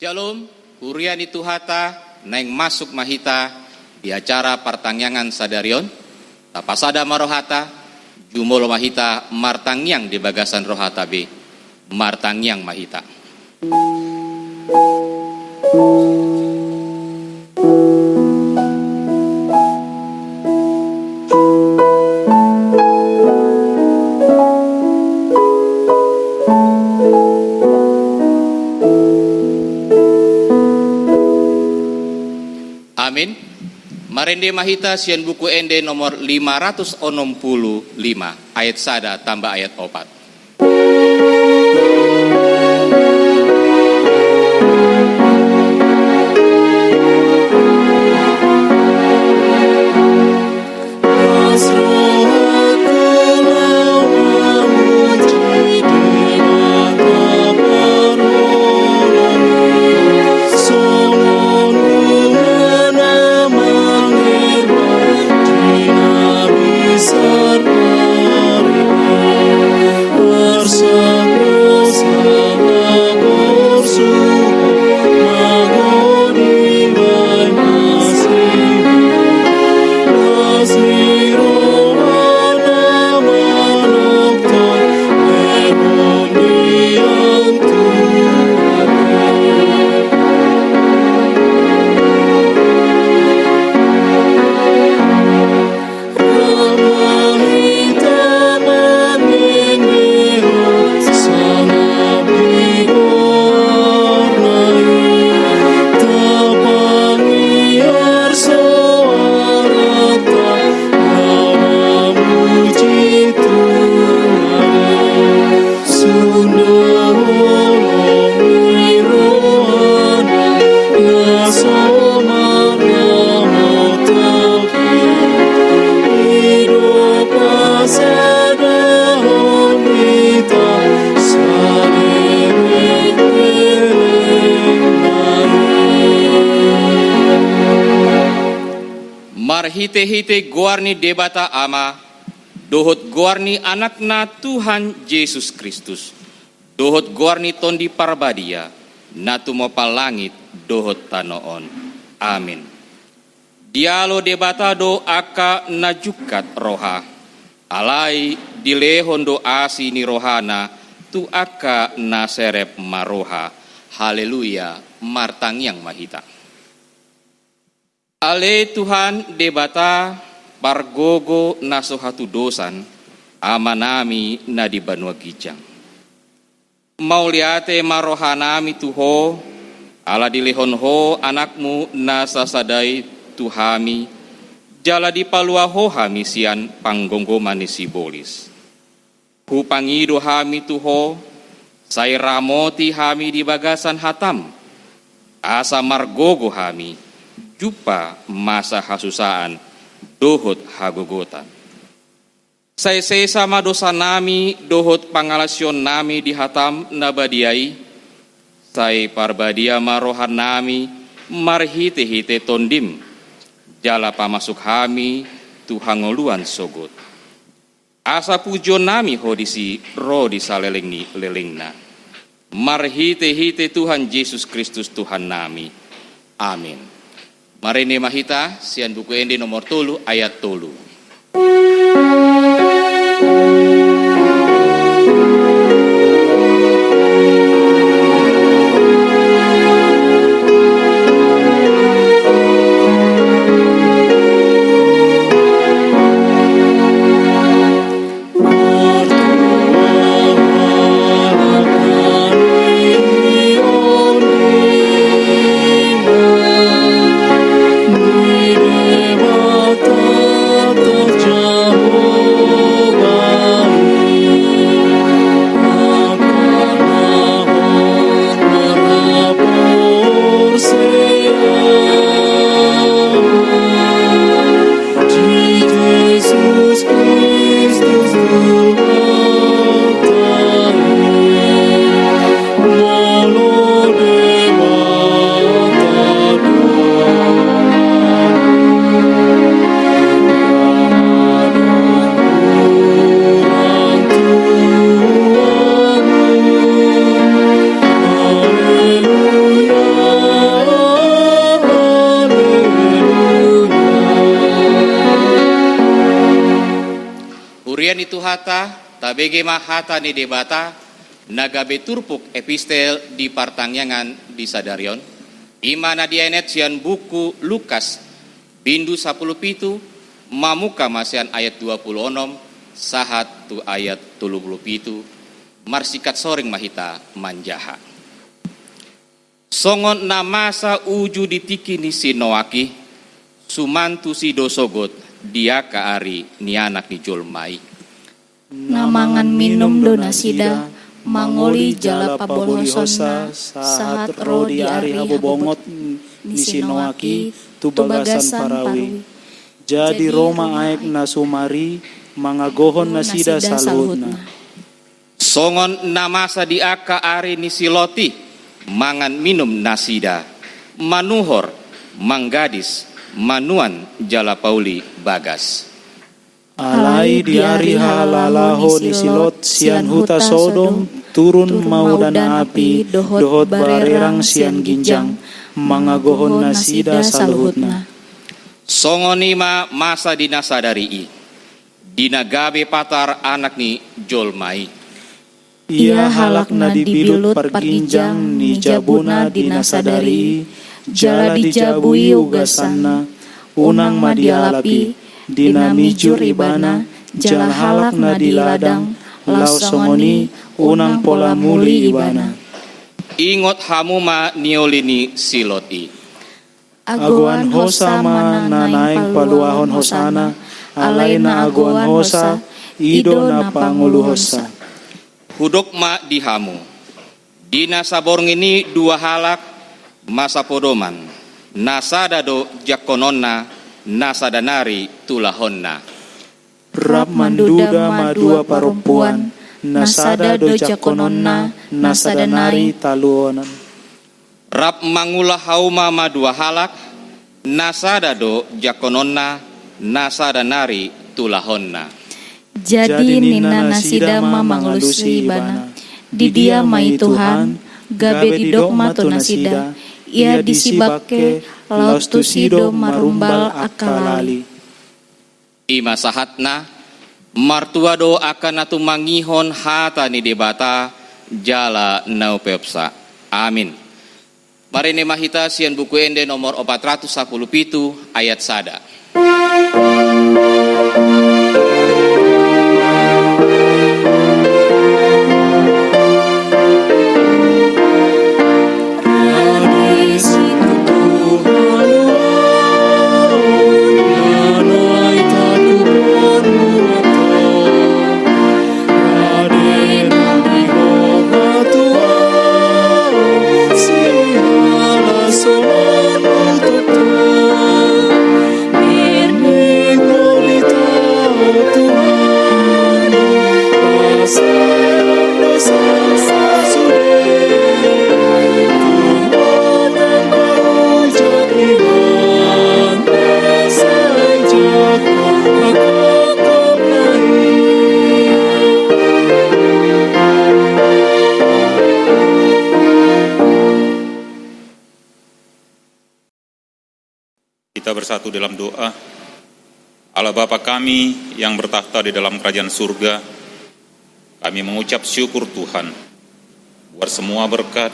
Shalom, Huriani Tuhata, Neng masuk mahita di acara pertangyangan sadarion, tapasada marohata, jumolo mahita martangyang di bagasan rohata B, martangyang mahita. Amin. Marende mahita sian buku ende nomor 565 ayat sada tambah ayat 4. Marhite-hite guarni debata ama, dohot guarni anakna Tuhan Yesus Kristus, dohot guarni tondi parbadia, natu mopal langit, dohot tanoon. Amin. Dialo debata do aka najukat roha, alai dilehon do asi ni rohana, tu aka naserep maroha. Haleluya, martangyang mahita. Ale Tuhan debata pargogo nasohatu dosan amanami na di banua gijang. Mauliate marohanami tuho ala dilihon ho anakmu nasasadai tuhami jala di palua ho hami sian panggonggo manisi bolis. Hupangido hami tuho say ramoti hami di bagasan hatam asa margogo hami jupa masa hasusaan dohot hagogotan. Say sama dosa nami dohot pangalasyon nami di hatam nabadiai. Say parbadia marohan nami marhite-hite tondim. Jala pamasuk hami tuhangoluan sogot. Asa pujo nami hodisi ro di salelengni lelengna. Marhite-hite Tuhan Yesus Kristus Tuhan nami. Amin. Marene mahita sian buku endi nomor 3 ayat 3. Rian itu hata, tabege mahata ni debata, nagabe turpuk epistel di partangyangan di Sadarion, imana dienet sian buku Lukas, bindu 10 mamuka masian ayat 26, sahat tu ayat 37, marsikat soring mahita manjaha. Songon namasa uju ditiki ni sinoaki, sumantu si dosogot, dia kaari ni anak ni Jolmai. Namangan minum donasida, mangoli jala pabolhosonna, sahat ro di ari habobongot ni sinoaki, tu bagasan parawi. Jadi Roma aek na sumari, mangagohon na sida saluhutna. Songon namasa di aka ari ni siloti, mangan minum nasida, manuhor, manggadis, manuan jala pauli bagas. Alai di ari halalaho ni silot, sian huta Sodom, turun mau dana api, dohot barerang sian ginjang, mangagohon na sida saluhutna. Songonima masa dinasadari dinagabe patar anak ni Jolmai. Ia halak na dibilut perginjang ni jabuna dinasadari, jala dijabui ugasanna, unang madialapi, dina mijur ibana, jala halak na diladang, lau songoni, unang pola muli ibana. Ingot hamuma niolini siloti. Aguan hosa ma na naing paluahon hosana, alai na aguan hosa, ido na pangulu hosa. Hudok ma dihamu. Dina saborng ini 2 halak masa podoman. Nasada do jakononna, nasada nari tulahonna. Rap manduda ma 2 perempuan, nasada do jakononna, nasada nari taluonan. Rap mangulah hauma ma 2 halak, nasada do jakononna, nasada nari tulahonna. Jadi nina nasida mamanglusi ibana, di dia mai Tuhan, gabe di dogma tu nasida, ia disibake laus tu sido marumbal akalali. Ima sahatna, martua do akan atu mangihon hata ni debata, jala nau pepsa. Amin. Mari ne mahita sian buku ende nomor 417 ayat sada. Kita bersatu dalam doa. Allah Bapa kami yang bertakhta di dalam kerajaan surga, kami mengucap syukur Tuhan buat semua berkat,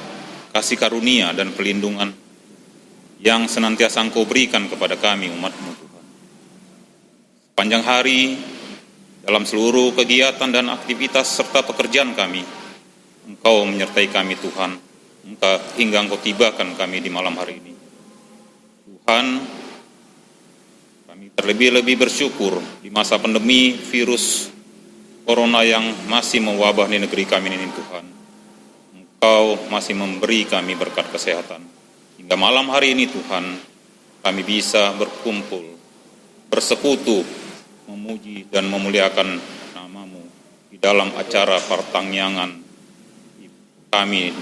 kasih karunia dan pelindungan yang senantiasa Engkau berikan kepada kami umat-Mu Tuhan. Sepanjang hari, dalam seluruh kegiatan dan aktivitas serta pekerjaan kami, Engkau menyertai kami Tuhan, hingga Engkau tibakan kami di malam hari ini. Tuhan, kami terlebih-lebih bersyukur di masa pandemi virus corona yang masih mewabah di negeri kami ini Tuhan. Engkau masih memberi kami berkat kesehatan. Hingga malam hari ini Tuhan, kami bisa berkumpul, bersekutu, memuji dan memuliakan nama-Mu di dalam acara pertangyangan kami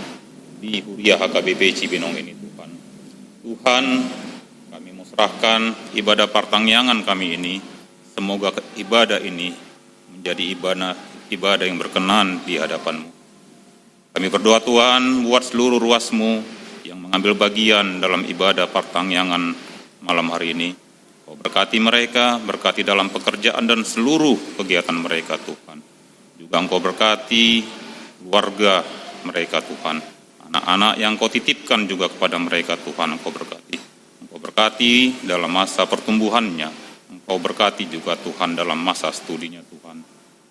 di Huria HKBP Cibinong ini Tuhan. Tuhan, kami serahkan ibadah pertangyangan kami ini, semoga ibadah ini menjadi ibadah yang berkenan di hadapan-Mu. Kami berdoa Tuhan buat seluruh ruas-Mu yang mengambil bagian dalam ibadah pertangyangan malam hari ini. Kau berkati mereka, berkati dalam pekerjaan dan seluruh kegiatan mereka Tuhan. Juga Engkau berkati keluarga mereka Tuhan. Anak-anak yang Kau titipkan juga kepada mereka Tuhan, Engkau berkati. Engkau berkati dalam masa pertumbuhannya. Engkau berkati juga Tuhan dalam masa studinya Tuhan.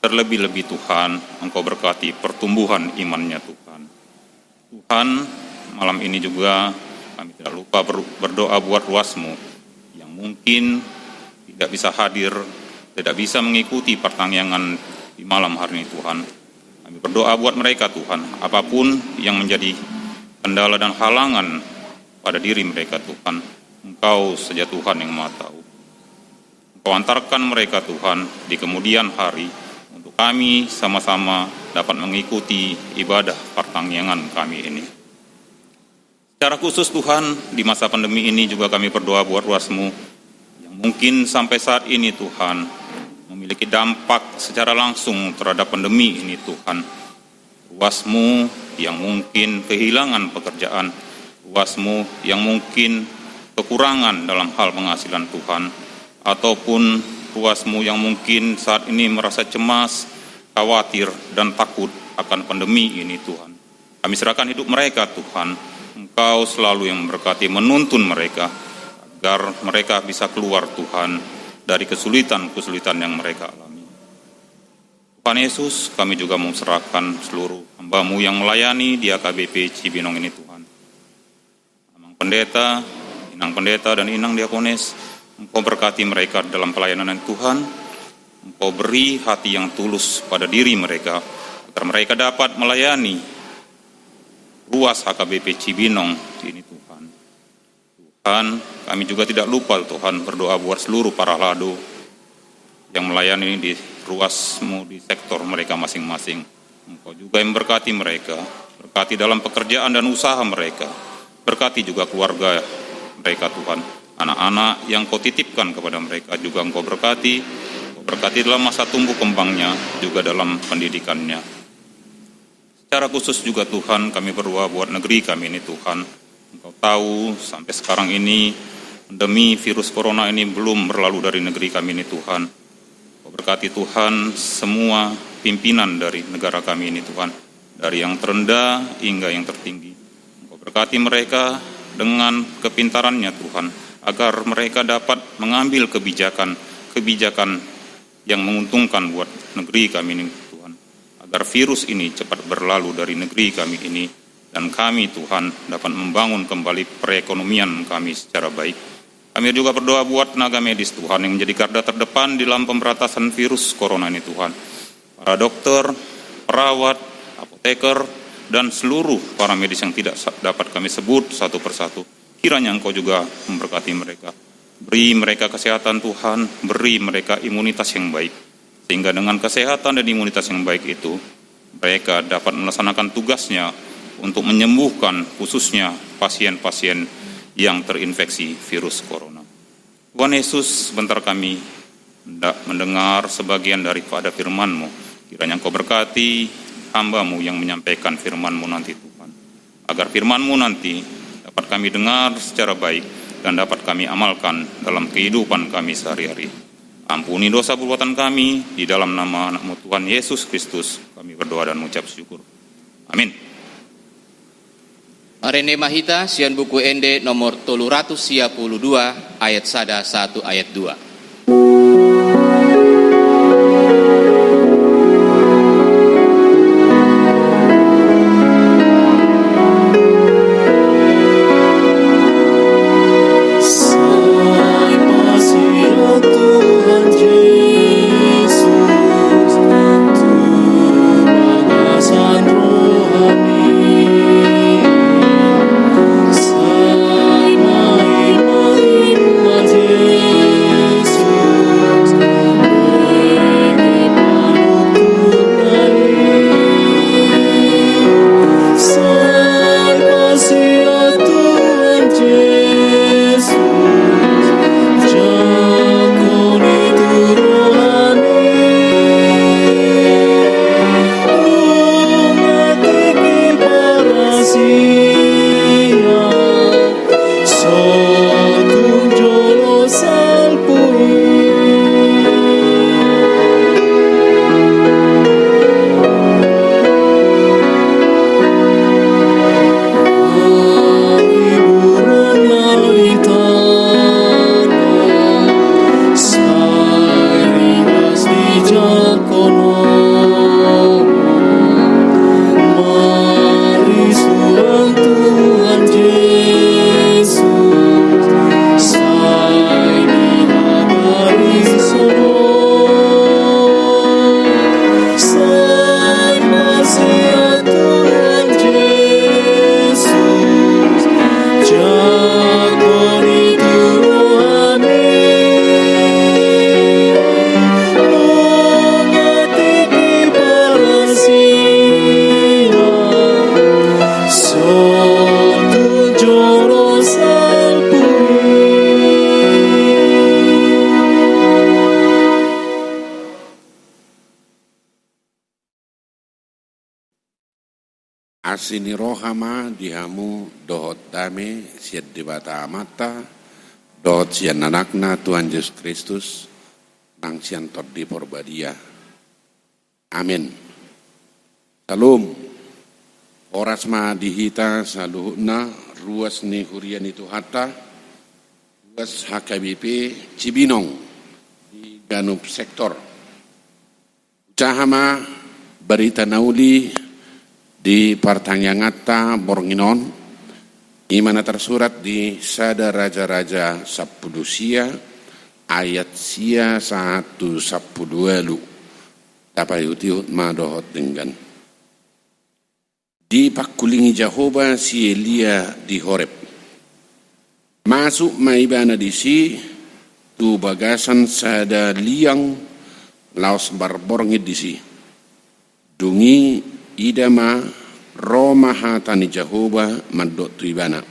Terlebih-lebih Tuhan, Engkau berkati pertumbuhan imannya Tuhan. Tuhan, malam ini juga kami tidak lupa berdoa buat ruas-Mu yang mungkin tidak bisa hadir, tidak bisa mengikuti pertanyaan di malam hari ini Tuhan. Kami berdoa buat mereka Tuhan, apapun yang menjadi kendala dan halangan pada diri mereka Tuhan, Engkau saja Tuhan yang Maha Tahu. Engkau antarkan mereka Tuhan di kemudian hari, untuk kami sama-sama dapat mengikuti ibadah pertanggungan kami ini. Secara khusus Tuhan, di masa pandemi ini juga kami berdoa buat ruas-Mu yang mungkin sampai saat ini Tuhan memiliki dampak secara langsung terhadap pandemi ini Tuhan. Ruas-Mu yang mungkin kehilangan pekerjaan, ruas-Mu yang mungkin kekurangan dalam hal penghasilan Tuhan, ataupun ruas-Mu yang mungkin saat ini merasa cemas, khawatir, dan takut akan pandemi ini Tuhan. Kami serahkan hidup mereka Tuhan. Engkau selalu yang memberkati, menuntun mereka, agar mereka bisa keluar Tuhan dari kesulitan-kesulitan yang mereka alami. Tuhan Yesus, kami juga memserahkan seluruh hamba-Mu yang melayani di AKBP Cibinong ini Tuhan. Amang Pendeta, Inang Pendeta, dan Inang Diakones, Engkau berkati mereka dalam pelayanan Tuhan. Engkau beri hati yang tulus pada diri mereka, agar mereka dapat melayani ruas HKBP Cibinong ini Tuhan. Tuhan, kami juga tidak lupa Tuhan berdoa buat seluruh para lado yang melayani di ruas-Mu di sektor mereka masing-masing. Engkau juga yang berkati mereka, berkati dalam pekerjaan dan usaha mereka, berkati juga keluarga mereka Tuhan. Anak-anak yang Kau titipkan kepada mereka juga Engkau berkati dalam masa tumbuh kembangnya, juga dalam pendidikannya. Secara khusus juga Tuhan, kami berdoa buat negeri kami ini Tuhan. Engkau tahu sampai sekarang ini pandemi virus corona ini belum berlalu dari negeri kami ini Tuhan. Engkau berkati Tuhan semua pimpinan dari negara kami ini Tuhan, dari yang terendah hingga yang tertinggi. Engkau berkati mereka dengan kepintarannya Tuhan, agar mereka dapat mengambil kebijakan yang menguntungkan buat negeri kami ini Tuhan, agar virus ini cepat berlalu dari negeri kami ini, dan kami Tuhan dapat membangun kembali perekonomian kami secara baik. Kami juga berdoa buat tenaga medis Tuhan yang menjadi garda terdepan dalam pemberantasan virus corona ini Tuhan. Para dokter, perawat, apoteker, dan seluruh para medis yang tidak dapat kami sebut satu persatu. Kiranya Engkau juga memberkati mereka. Beri mereka kesehatan Tuhan, beri mereka imunitas yang baik. Sehingga dengan kesehatan dan imunitas yang baik itu, mereka dapat melaksanakan tugasnya untuk menyembuhkan khususnya pasien-pasien yang terinfeksi virus corona. Tuhan Yesus, sebentar kami hendak mendengar sebagian daripada firman-Mu. Kiranya Engkau berkati hamba-Mu yang menyampaikan firman-Mu nanti Tuhan. Agar firman-Mu nanti dapat kami dengar secara baik dan dapat kami amalkan dalam kehidupan kami sehari-hari. Ampuni dosa perbuatan kami, di dalam nama anak-Mu Tuhan Yesus Kristus kami berdoa dan mengucap syukur. Amin. Marende Mahita, sian buku ende nomor 332 ayat 1 ayat 2. Yesus sini rohama dihamu dohot dame siat dibata amata dohot sian anakna Tuhan Yesus Kristus nang sian todi porbadia. Amin. Salam. Oras ma dihita saluhna ruas ni hurian itu hata ruas HKBP Cibinong di Ganup sektor. Ucahama berita nauli di Partangangata Bornginon imana tersurat di Sada Raja-Raja Sappudusia ayat sia 1:10 dapat utiut madohot dengan di pakulingi Jehovah si Elia di Horeb masuk maibana di si tu bagasan sada liang laos barborngit di si dungi idama Roma hatani Jehovah mandot tuibana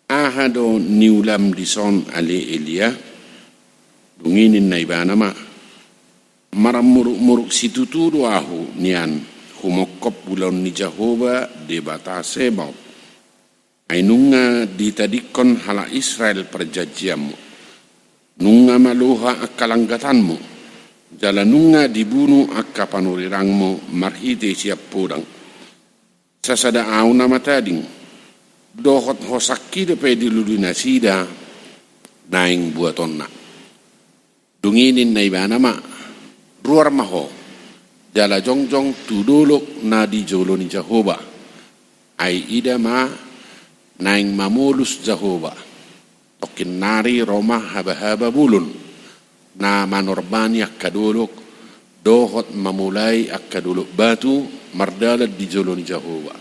ahado niulam dison ale Elia dunginin naibana ma maramuruk-muruk situtudu ahu nian humokop bulan ni Jehovah de batase bau ainunga ditadikon hala Israel perjanjianmu nunga maluha akalanggatanmu jalanunga dibunuh akka panurirangmu marhite siap podang. Sasada au nama tading. Dohot hosakki depe diludina sida naing buatonna. Dunginin na ibana ma. Ruar maho. Jala jongjong tuduluk na di jolo ni Jehovah. Ai ida ma naing mamulus Jehovah. Tokin nari Roma haba-haba bulun. Na manorbani akkaduluk dohot mamulai akkaduluk batu mardalat di jolon Jehovah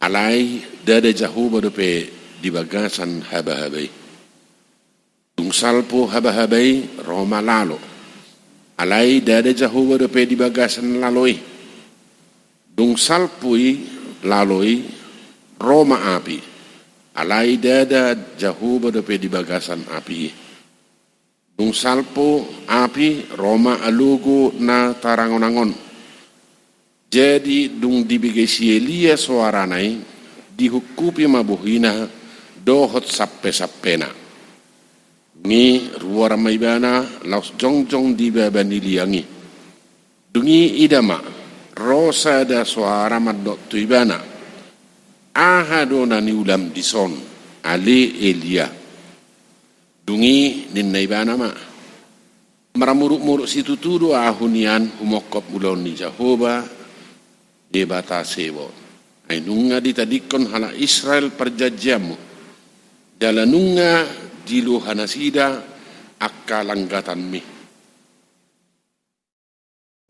alai dada Jehovah dope di bagasan haba-habai dung salpo haba-habai Roma lalo alai dada Jehovah dope di bagasan laloi dung salpui laloi Roma api alai dada Jehovah dope di bagasan api dung salpo api Roma alugo na tarangonangon. Jadi dung dibigesi Elia suaranai dihukupi mabuhina dohot sappe-sappena. Ni ruara maibana laus jongjong dibabani liangi. Dungi idama rosa da suara madok tuibana. Ahadona ni ulam dison ale Elia. Dungi ninnaibana ma maramuruk-muruk situ tudu ahunian humokop ulon ni Jehovah de batasebo ainunga ditadikon hala Israel perjanjianmu jalanunga dilu hanasida akka langgatanmi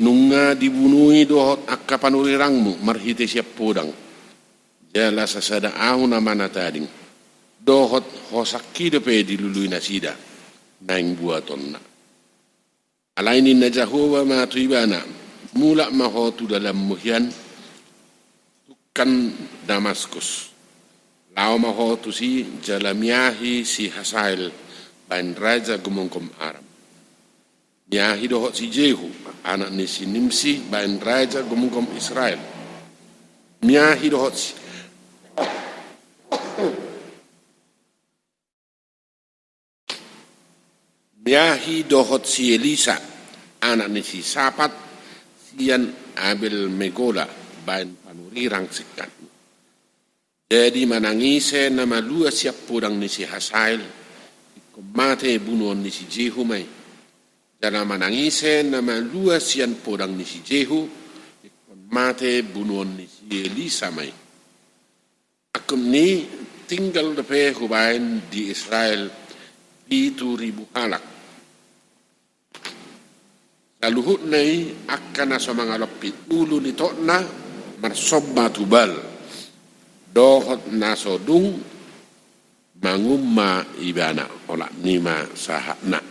nunga dibunuhi dohot akka panurirangmu marhite siap podang jala sasada ahuna mana tading dohot hosakki depe dilului nasida naing buatonna alainin na Jehovah ma tuibana mula mahotu dalam muhyan tukan Damaskus lao mahotu si jalamiahi si Hasael bain raja gumongkom Aram miahi dohot si Jehu anak ni si Nimsi bain raja gumongkom Israel miahi dohot si Miahi dohot si Elisa, anak ni si Sapat, sian Abel Megola, bain panurirang sikat. Jadi manangise nama lua siap podang ni si Hasael, mate bunuan ni si Jehu mai. Dan manangise nama lua sian podang ni si Jehu, mate bunuan ni si Elisa mai. Akum ni tinggal depe hubain di Israel 7,000 halak. Luhut nai akan asa mangalopit ulu ni tokna marsobba tubal dohot nasodung mangumma ibana olak nima sahakna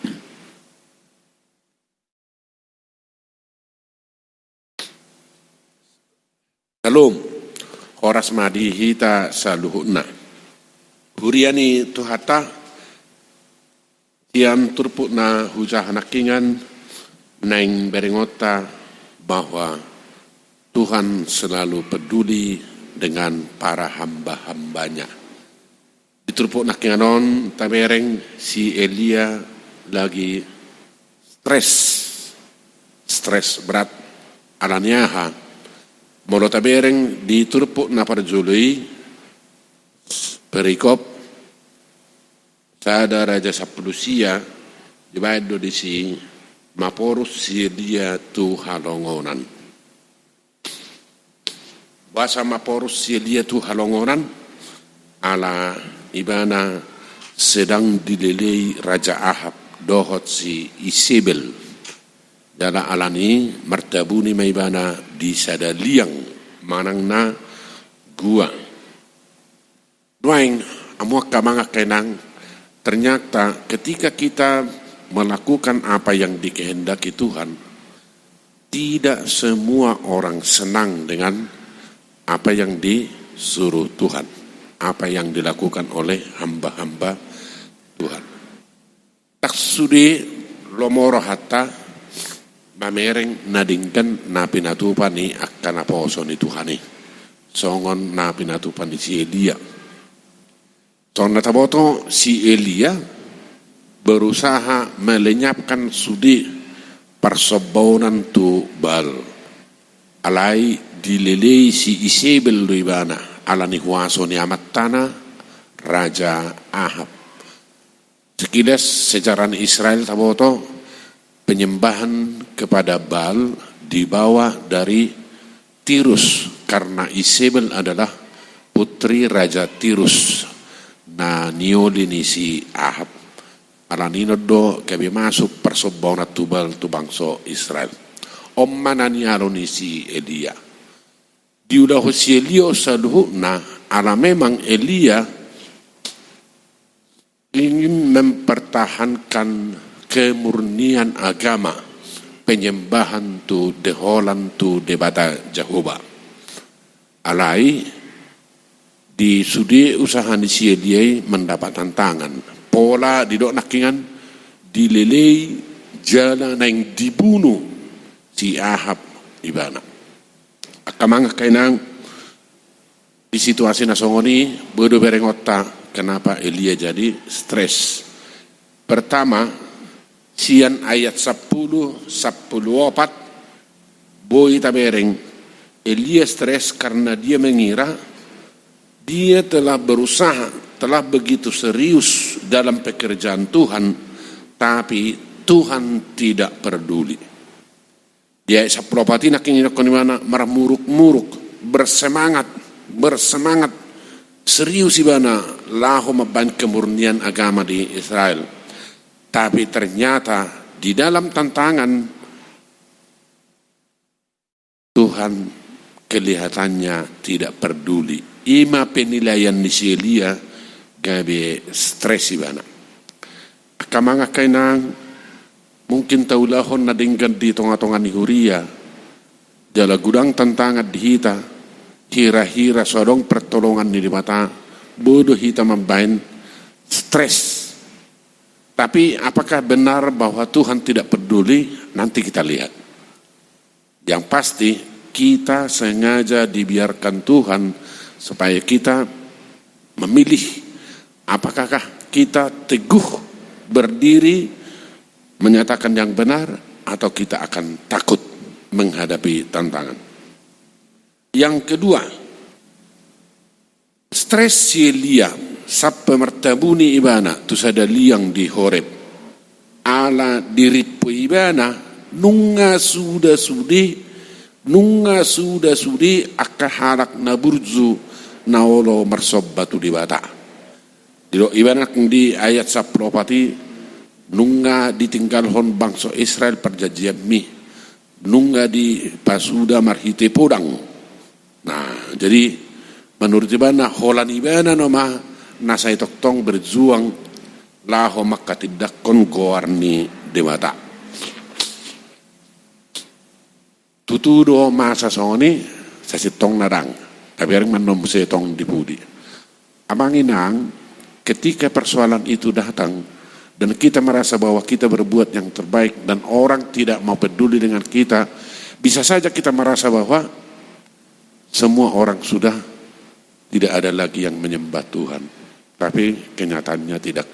Salom horas madi hita saluhutna huriani tuhata tiam turputna hujah nakingan naing berengota bahwa Tuhan selalu peduli dengan para hamba-hambanya. Diturupuk nak nganon tabereng si Elia lagi stres berat alaniaha. Molo tabereng diturupuk na parjului perikop sada raja Sapulusia dibayad do disi maporus si Elia tu halongonan. Bahasa maporus si Elia tu halongonan ala ibana sedang dilelei Raja Ahab dohot si Isabel dala alani martabuni maibana di sada liang manangna gua duaing amuak kamanga kenang. Ternyata ketika kita melakukan apa yang dikehendaki Tuhan, tidak semua orang senang dengan apa yang disuruh Tuhan, apa yang dilakukan oleh hamba-hamba Tuhan. Tak sudi lomoro hatta mamereng nadingkan na pinatupan ni akan aposo ni Tuhani. Songon na pinatupan ni si Elia. So nataboto si Elia berusaha melenyapkan sudi persobonan tu Baal. Alai dilelei si Isabel luibana alani huaso ni amat tanah Raja Ahab. Sekilas sejarah Israel taboto penyembahan kepada Baal dibawa dari Tirus karena Isabel adalah putri Raja Tirus na niolini si Ahab. Alanino do kami masuk persobonan tu Baal tu bangsa Israel. Omana nialo ni si Elia. Diulah si Elia saluhna ala memang Elia ingin mempertahankan kemurnian agama penyembahan tu deholan tu debata Jehovah. Alai di sudi usaha ni si Elia mendapat tantangan. Pola didok nakingan dilelei jala yang dibunuh si Ahab ibana. Akamanga kainang di situasi nasongoni bodo berengota kenapa Elia jadi stres. Pertama, sian ayat 10, 10:4 boy tabereng Elia stres karena dia mengira dia telah berusaha, telah begitu serius dalam pekerjaan Tuhan, tapi Tuhan tidak peduli. Dia sapropati nak ingin di mana marah muruk bersemangat serius ibana lahu maban kemurnian agama di Israel. Tapi ternyata di dalam tantangan Tuhan kelihatannya tidak peduli. Ima penilaian ni si Elia gabe stres ibana. Akamanga kainang mungkin taulahon na dinggan di tonga-tonga ni Huria jala gudang tantangan di hita hira-hira sodong pertolongan ni mata bodoh hita membain stres. Tapi apakah benar bahwa Tuhan tidak peduli? Nanti kita lihat. Yang pasti kita sengaja dibiarkan Tuhan supaya kita memilih apakah kita teguh berdiri menyatakan yang benar atau kita akan takut menghadapi tantangan. Yang kedua, stres si Elia sampai mertabuni ibana tu sada liang di Horeb ala diripu ibana nunga sudah sudi akahalak naburzu naolo marsobbatu di bata. Dilo ibana di ayat 10 nunga ditinggal hon bangsa Israel perjanjian mi nunga di pasuda marhite podang. Nah, jadi menurut ibana holan ibana noma nasai toktong berjuang laho makatidakon goarni dewata. Tutudo masa soni sasitong nadang tapi yang manom setong dipudi. Abanginang ketika persoalan itu datang dan kita merasa bahwa kita berbuat yang terbaik dan orang tidak mau peduli dengan kita, bisa saja kita merasa bahwa semua orang sudah tidak ada lagi yang menyembah Tuhan. Tapi kenyataannya tidak.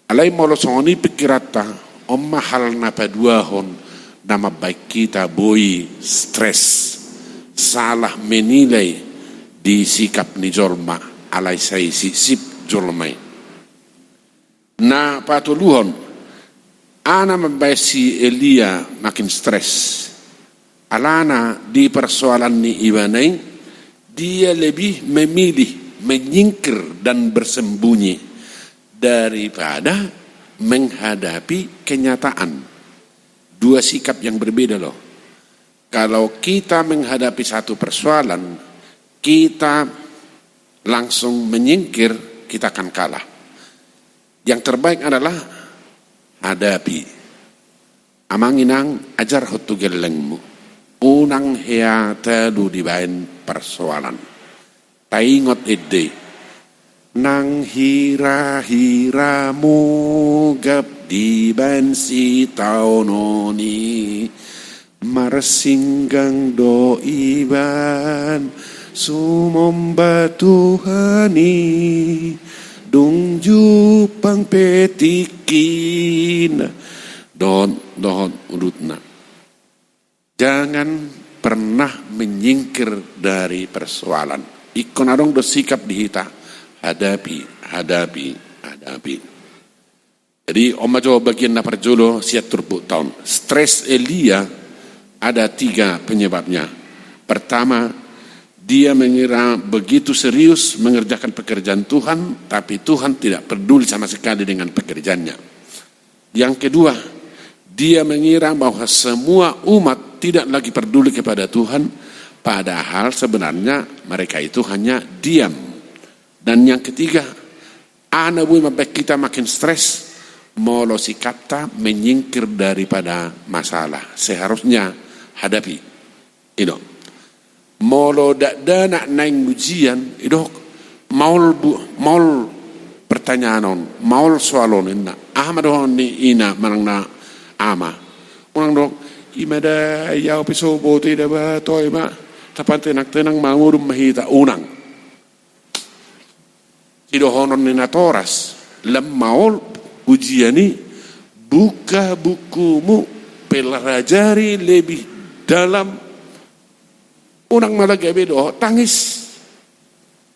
Alai molosoni pikirata omma hal napa duahon nama baik kita boy stres salah menilai di sikap ni jorma alai sai sip jormai. Na patuluhon ana membaisi Elia makin stres. Alana di persoalan ni Iwanai dia lebih memilih menyingkir dan bersembunyi daripada menghadapi kenyataan. Dua sikap yang berbeda loh. Kalau kita menghadapi satu persoalan, kita langsung menyingkir, kita akan kalah. Yang terbaik adalah hadapi. Amanginang ajar hotu gelengmu. Unang hea telu dibain persoalan. Taingot ide. Nang hira-hiramu gap di bansi taunoni marsinggang do iban sumomba Tuhani dung jupang petikin don urutna. Jangan pernah menyingkir dari persoalan. Ikon adong do sikap dihita. Hadapi. Jadi Oma Jawa bagian na perjolo siat turbuk tahun. Stres Elia ada 3 penyebabnya. Pertama, dia mengira begitu serius mengerjakan pekerjaan Tuhan, tapi Tuhan tidak peduli sama sekali dengan pekerjaannya. Yang kedua, dia mengira bahwa semua umat tidak lagi peduli kepada Tuhan, padahal sebenarnya mereka itu hanya diam. Dan yang ketiga, ana bui mabek kita makin stres, molo sikapta menyingkir daripada masalah. Seharusnya hadapi. Itu. Molo nak naing ujian, itu maul pertanyaan maul soalon inna. Ahmadon ni ina manangna ama. Unang dok imada yau piso bote daba toy ma tapan tenang mangudum mahita unang. Sido honon ni natoras lemaul ujiani buka bukumu pelajari lebih dalam unang malagabe do tangis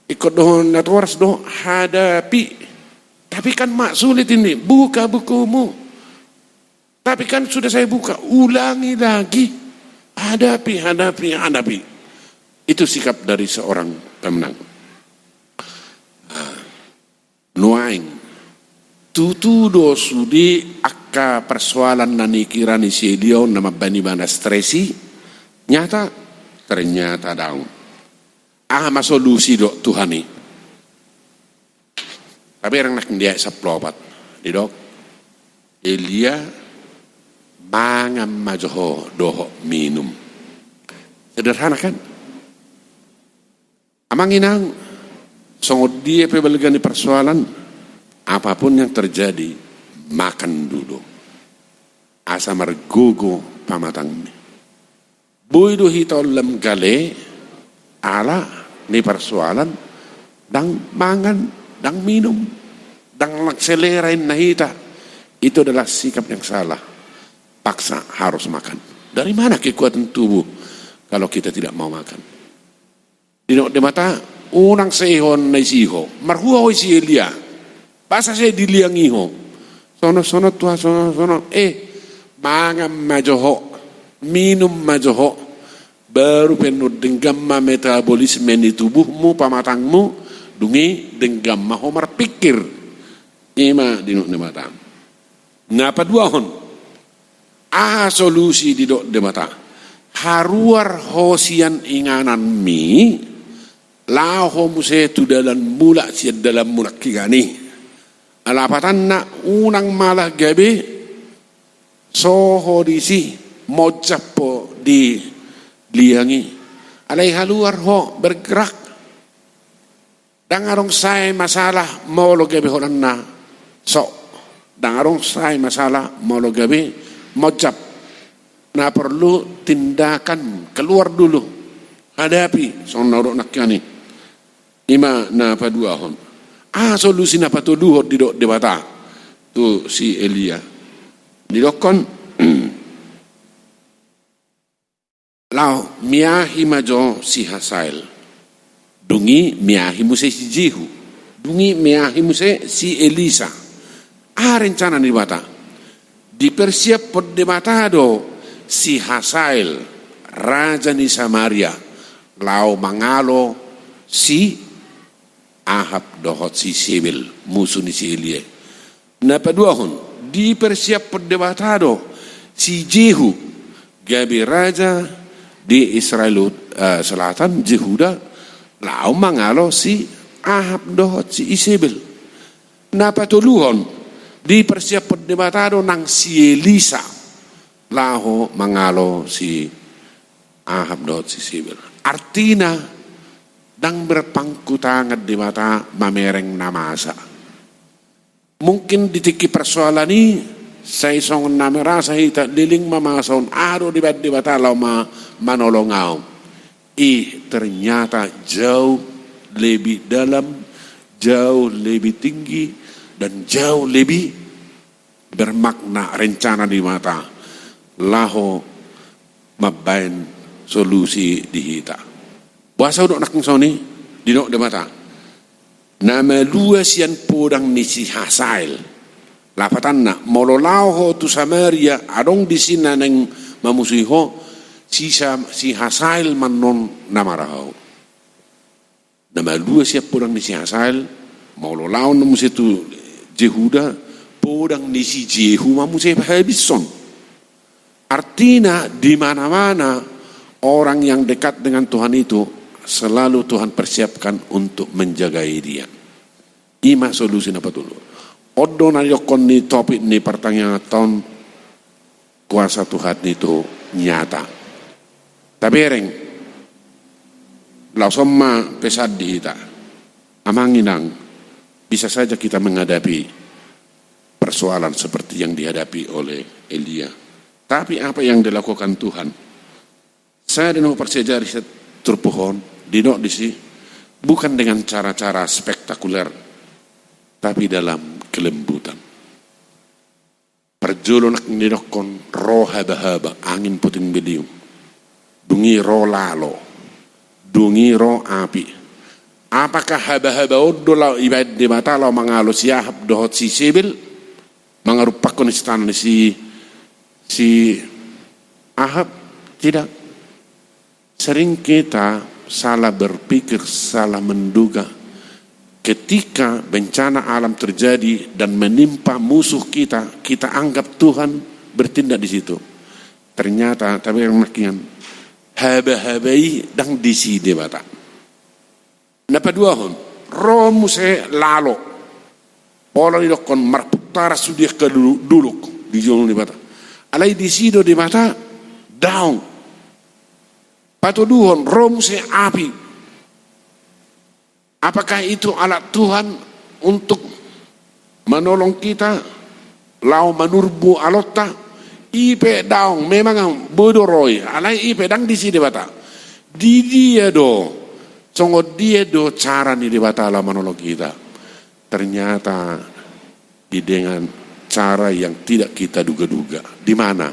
ikut dohon natoras do hadapi. Tapi kan mak sulit ini buka bukumu, tapi kan sudah saya buka, ulangi lagi, hadapi. Itu sikap dari seorang pemenang. Nuaing tutudo sudi akka persoalan nani kirani sielio nama bani bana stresi ternyata daun solusi do Tuhani tapi orang nak dia saplopat di dok Elia mangam majoho doho minum sederhana kan amanginang songod dia pebalikan di persoalan, apapun yang terjadi, makan dulu. Asa margogo pamatang ni. Buido hito lem gale, ala ni persoalan, dang mangan, dang minum, dang lakselerain nahita. Itu adalah sikap yang salah. Paksa harus makan. Dari mana kekuatan tubuh kalau kita tidak mau makan? Di mata unang sehon na isiho, marhua ho si Elia, basa saya diliang iho, sono tua sono, mangam majoho, minum majoho, baru penuh denggama metabolisme di tubuhmu, pamatangmu, dungi denggama homar pikir, ima dinuk de mata. Ngapa dua hon? Solusi di dok de mata. Haruar hosian inganan mi. Laho muse tu dalam mulak siad dalam mulak kigani. Alapatan na unang malah gabi soho disi mojapo di liangi. Alai haluar ho bergerak. Dangarong say masalah molo gabi horan na so. Dangarong say masalah molo gabi mojab. Na perlu tindakan keluar dulu. hadapi son naurok nakyani ima na paduahon solusi na patuduhot di dok debata tu si Elia di dokon lao miahi majo si Hasael dungi miahi muse si Jehu dungi miahi muse si Elisa rencana di debata dipersiap pod debatado si Hasael raja di Samaria lau mangalo si Ahab dohot si Sebil musuh ni si Elia. Napa dua hon dipersiap perdebatado si Jehu gabi raja di Israel selatan Jehuda lau mangalo si Ahab dohot si Isabel. Napa tuluhon dipersiap perdebatado nang si Elisa lau mangalo si Ahab dohot si Isabel. Artinya dang berpangku tangan di mata mamereng namasa. Mungkin ditiki persoalan ini saya song namerasa hita liling mamason aro di mata lau manolongau. Ternyata jauh lebih dalam, jauh lebih tinggi dan jauh lebih bermakna rencana di mata. Laho mabain solusi dihita. Bahasa udok nak soni di nok de mata. Nama dua sian podang ni si Hasael. Lapatan na mololau ho tu Samaria adong di sina neng mamusuhi ho si Hasael manon nama rahau. Nama dua sian podang ni si Hasael mololau namusi tu Jehuda podang ni si Jehu mamusi habison. Artinya di mana-mana orang yang dekat dengan Tuhan itu selalu Tuhan persiapkan untuk menjagai dia. Ima solusi apa dulu? Odo na yokon ni topik ni pertanyaan tahun kuasa Tuhan itu nyata. Tapi ereng lau somma pesad di kita. Amanginang bisa saja kita menghadapi persoalan seperti yang dihadapi oleh Elia. Tapi apa yang dilakukan Tuhan? Saya dinok persejari terpohon, dinok disi, bukan dengan cara-cara spektakuler, tapi dalam kelembutan. Perjolonak dinokon roh haba-haba, angin puting beliung, dungi roh lalo, dungi roh api. Apakah haba-haba odolau ibad di mata lau mangalo siahab dohot si Sebil, mangarupakon istan si Ahab? Tidak. Sering kita salah berpikir, salah menduga. Ketika bencana alam terjadi dan menimpa musuh kita, kita anggap Tuhan bertindak di situ. Ternyata tapi yang makin haba-habai dang disi debata. Napa dua hon? Roh muse lalo. Pola didokon marputara sudiah ke duluk di jolong debata. Alai disi do debata down. Patuduhon romse api. Apakah itu alat Tuhan untuk menolong kita? Lau manurbu alota ipe daung memang bodoroi. Alai ipe dang di sini bata. Di dia do, songo dia do cara ni debata lau menolong kita. Ternyata dengan cara yang tidak kita duga-duga. Di mana?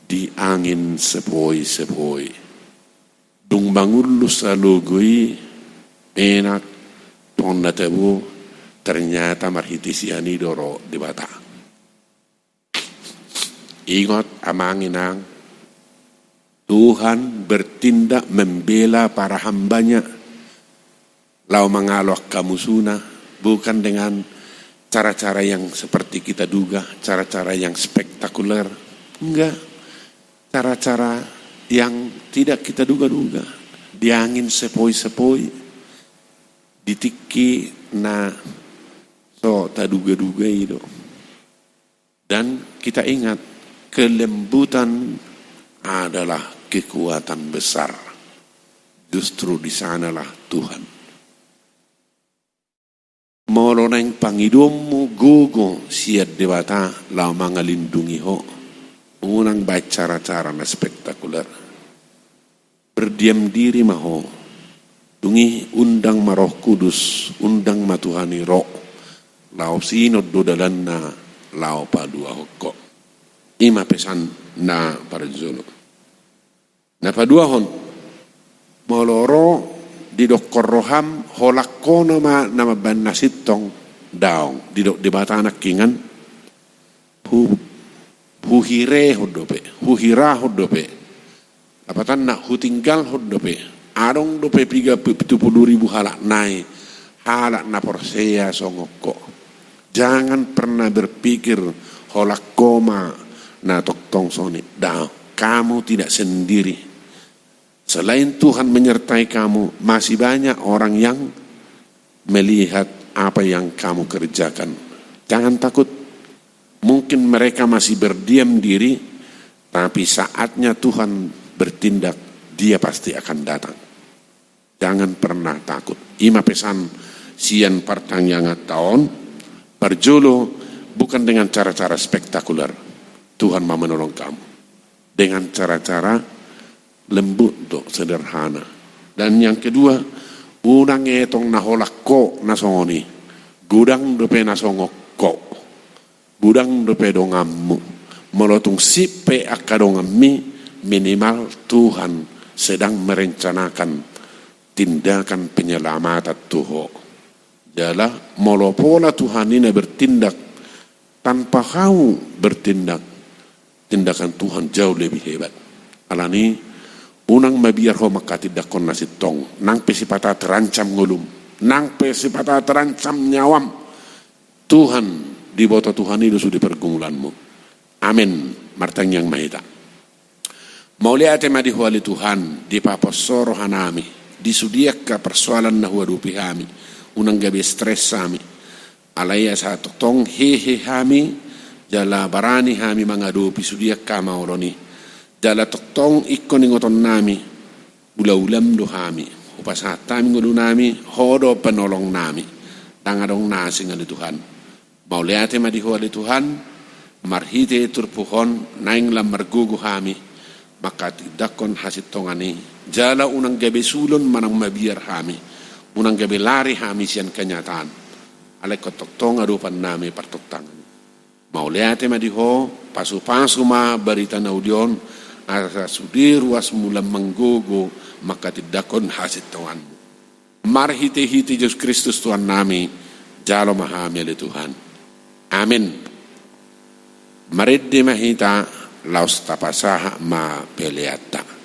Di angin sepoi-sepoi. Dung bangulus alugui enak tonna tebu ternyata marhitisiani doro debata. Ingat amanginang Tuhan bertindak membela para hambanya lau mengalok kamusuna bukan dengan cara-cara yang seperti kita duga, cara-cara yang spektakuler, enggak, cara-cara yang tidak kita duga-duga. Di angin sepoi-sepoi, ditiki na so tak duga-duga itu. Dan kita ingat kelembutan adalah kekuatan besar. Justru di sanalah Tuhan. Molo nang pangidommu gogo siat dewata lau mangalindungi ho. Unang baik cara-cara na spektakuler. berdiam diri maho. Dungi undang maroh kudus, undang matuhani roh. Lau sinod dodalan na lau padua hokko. Ima pesan na parjolo. Na padua hon moloro di dokor roham holakko nama ban nasitong daong di dok debata anak kingan huhire hodope huhira hodope apatan nak hutinggal hodope arong dope 30.000 halak nai halak na porsea songokko. Jangan pernah berpikir holakko ma na toktong soni daong. Kamu tidak sendiri. Selain Tuhan menyertai kamu, masih banyak orang yang melihat apa yang kamu kerjakan. Jangan takut. Mungkin mereka masih berdiam diri, tapi saatnya Tuhan bertindak, Dia pasti akan datang. Jangan pernah takut. Ima pesan sian partang yang tahun, berjolo bukan dengan cara-cara spektakuler. Tuhan mau menolong kamu. Dengan cara-cara lembut dok sederhana. Dan yang kedua, unang etong naholak ko nasongoni. Gudang dope nasongok ko. Gudang dope dongammu. Melotung sipe akadongammi minimal Tuhan sedang merencanakan tindakan penyelamatan Tuhan. Jala molopola Tuhan ini bertindak tanpa kau bertindak. Tindakan Tuhan jauh lebih hebat. Alani unang mabiar ho makati dakon nasitong nang pesipata terancam ngulum nang pesipata terancam nyawam Tuhan di bawah Tuhan itu sudah pergumulanmu. Amin. Martang yang mahita maulia tema di huali Tuhan di paposoro hanami di sudiak persoalan na huadupi kami unang gabi stres kami alaya sa tong hehe kami jala barani kami mangadupi sudiak kamauloni jala toktong ikon ingoton nami ula-ulam do kami upasata minggu nami hodo penolong nami tangadong nasi ngali Tuhan mau lihat ma di huali Tuhan marhite turpuhon naing lam margugu kami maka tidakon hasit tongani jala unang gabe sulon manang mabiar kami unang gabe lari kami sian kenyataan alay kotoktong adupan nami partoktangan mau lihat ma di ho pasu-pasu ma barita naudion asa sudi ruas mula menggogo maka tidakon hasit Tuhanmu. Marhite-hite Yesus Kristus Tuhan nami jalo mahami oleh Tuhan. Amin. Mariddi mahita laus tapasaha ma peleata.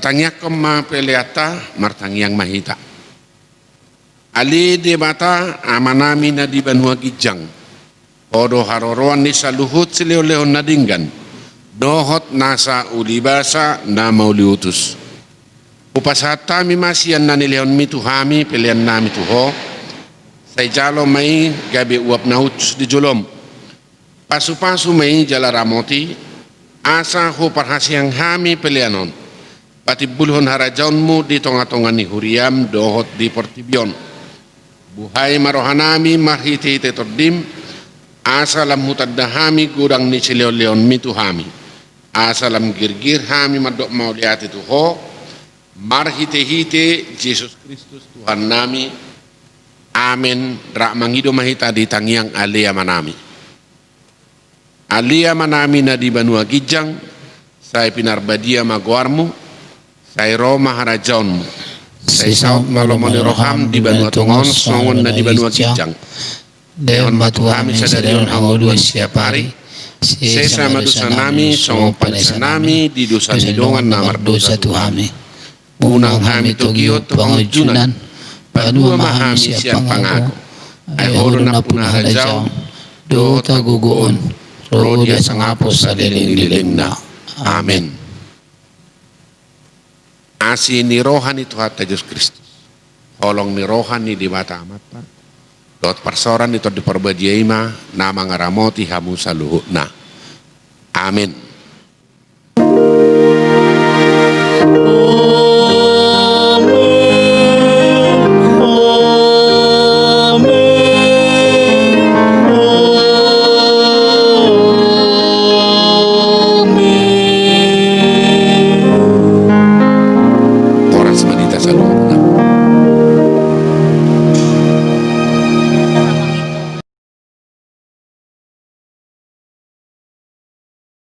Tatangnya kema peleata martang yang mahita. Ali de mata amanami na di banua gijang. Odo haroroan ni saluhut sileo-leo nadinggan. Dohot nasa ulibasa na mauliutus. Upasata mi masian na nileon mi tuhami pilihan nami tuho. Sa jalo may gabi uap na huts di julom. Pasu-pasu may jala ramoti. Asa ho parhasyang hami pilihanon. Pati bulhon harajaon mo di tonga-tonga ni huriam dohot di portibyon. Buhay marohanami marhiti-hiti tordim. Asa lam hutad dahami gurang ni sileo-leon mi tuhami. Asa lam girgir hami madok mauliati tuho. Marhite-hite Yesus Kristus Tuhan nami. Amin. Rak mangido mahita di tangiang alia manami. Alia manami na di banua gijang. Say pinarbadia maguarmu. Say Roma harajaonmu. Say saut malomoni roham di banua tungon. Songon na di banua gijang. Deon matuhami sadarion hangolua siap hari. Sesa madusa nami. Songo panisa nami. Di dosa nidongan namar dosa tuhami. Unang hami togiyot pangujunan, padua mahami siang pangako, ay horo na punah halajaw, do tagugoon, rodia sangapos sa liling-liling na. Amen. Asi ni rohan ni Tuhan Yesus Kristus, holong ni rohan ni di mata amat pa, dot parsoran ito di perbadiaima, nama ngaramoti hamu saluhut na. Amin. Oras Madita Salud.